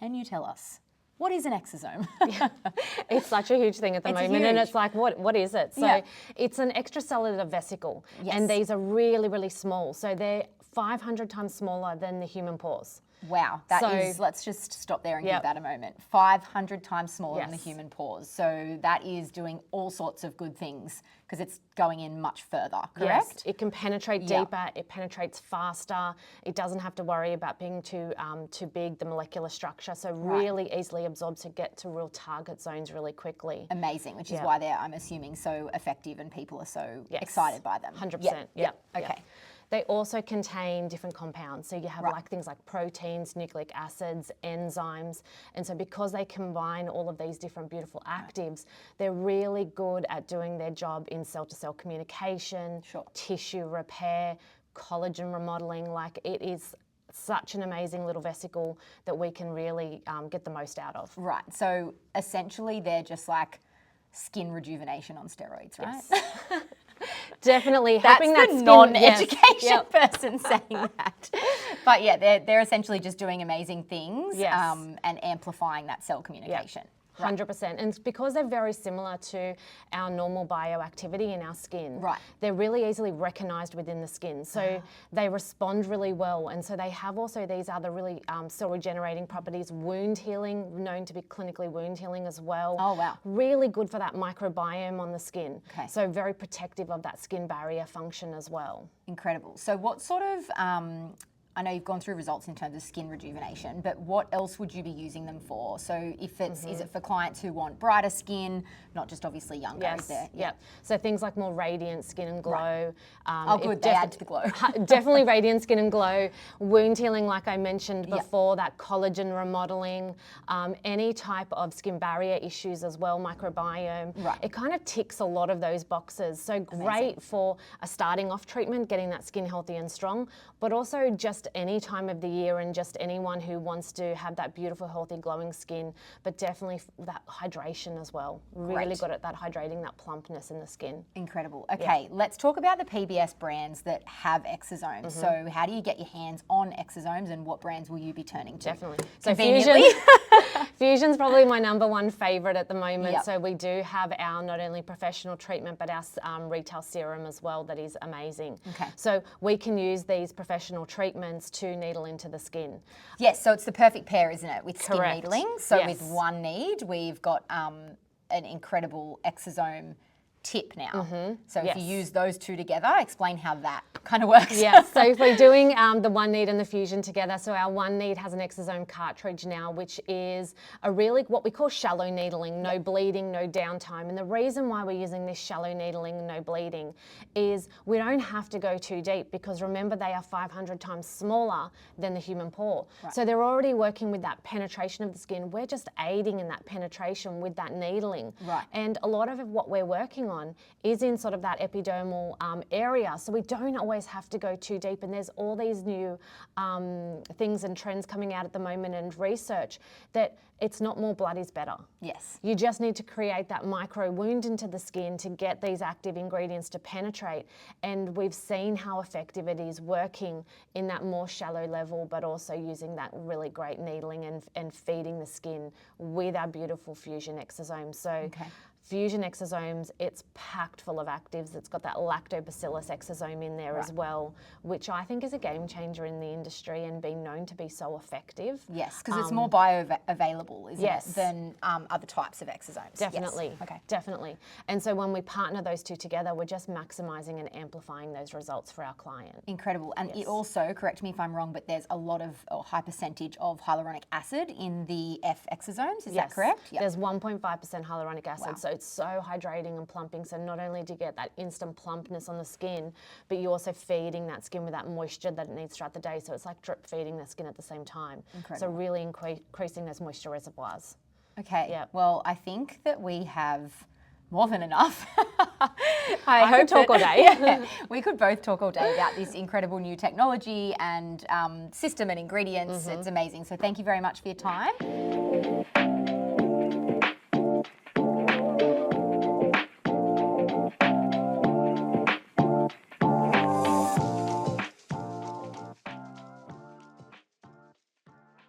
can you tell us, what is an exosome? It's such a huge thing at the moment, and it's like, what is it? So it's an extracellular vesicle, and these are really, really small. So they're 500 times smaller than the human pores. Wow, let's just stop there and give that a moment. 500 times smaller than the human pores. So that is doing all sorts of good things because it's going in much further, correct? Yes, it can penetrate deeper, it penetrates faster, it doesn't have to worry about being too big, the molecular structure, so really easily absorbs to get to real target zones really quickly. Amazing, which is why they're, I'm assuming, so effective and people are so excited by them. 100%, Okay. They also contain different compounds. So you have like things like proteins, nucleic acids, enzymes. And so because they combine all of these different beautiful actives, they're really good at doing their job in cell-to-cell communication, tissue repair, collagen remodeling. Like it is such an amazing little vesicle that we can really get the most out of. Right. So essentially they're just like skin rejuvenation on steroids, right? Yes. Definitely helping that non-education person saying that. But yeah, they're essentially just doing amazing things and amplifying that cell communication. 100%. And it's because they're very similar to our normal bioactivity in our skin. Right. They're really easily recognized within the skin. So they respond really well. And so they have also these other really cell regenerating properties, wound healing, known to be clinically wound healing as well. Oh, wow. Really good for that microbiome on the skin. Okay. So very protective of that skin barrier function as well. Incredible. So what sort of, I know you've gone through results in terms of skin rejuvenation, but what else would you be using them for? So if it's, is it for clients who want brighter skin, not just obviously younger? Yes, is there? So things like more radiant skin and glow. Oh good, they add to the glow. Definitely radiant skin and glow. Wound healing, like I mentioned before, that collagen remodeling, any type of skin barrier issues as well, microbiome. Right. It kind of ticks a lot of those boxes. So great for a starting off treatment, getting that skin healthy and strong, but also just any time of the year and just anyone who wants to have that beautiful, healthy, glowing skin, but definitely that hydration as well. Really good at that hydrating, that plumpness in the skin. Incredible. Okay, let's talk about the PBS brands that have exosomes. So how do you get your hands on exosomes and what brands will you be turning to? Definitely. So Fusion's probably my #1 favorite at the moment. So we do have our not only professional treatment, but our retail serum as well that is amazing. Okay. So we can use these professional treatments to needle into the skin. Yes, so it's the perfect pair, isn't it, with skin needling? So with one need, we've got an incredible exosome tip now. So if you use those two together, explain how that kind of works. Yeah, so if we're doing the one need and the fusion together, so our one need has an exosome cartridge now, which is a really what we call shallow needling, no bleeding, no downtime. And the reason why we're using this shallow needling, no bleeding, is we don't have to go too deep because remember they are 500 times smaller than the human pore. So they're already working with that penetration of the skin. We're just aiding in that penetration with that needling. And a lot of what we're working on is in sort of that epidermal area, so we don't always have to go too deep, and there's all these new things and trends coming out at the moment and research that it's not more blood is better. Yes. You just need to create that micro wound into the skin to get these active ingredients to penetrate, and we've seen how effective it is working in that more shallow level, but also using that really great needling and feeding the skin with our beautiful Fusion exosomes. So Fusion exosomes, it's packed full of actives. It's got that lactobacillus exosome in there as well, which I think is a game changer in the industry and been known to be so effective. Yes, because it's more bioavailable, isn't it, than other types of exosomes. Definitely. Yes. Okay. Definitely. And so when we partner those two together, we're just maximising and amplifying those results for our client. Incredible. And it also, correct me if I'm wrong, but there's a lot of, or high percentage of hyaluronic acid in the F exosomes, is that correct? There's 1.5% hyaluronic acid, so it's so hydrating and plumping. So not only do you get that instant plumpness on the skin, but you're also feeding that skin with that moisture that it needs throughout the day. So it's like drip feeding the skin at the same time. Incredible. So really increasing those moisture reservoirs. Okay. Well, I think that we have more than enough. I could talk all day. We could both talk all day about this incredible new technology and system and ingredients. It's amazing. So thank you very much for your time.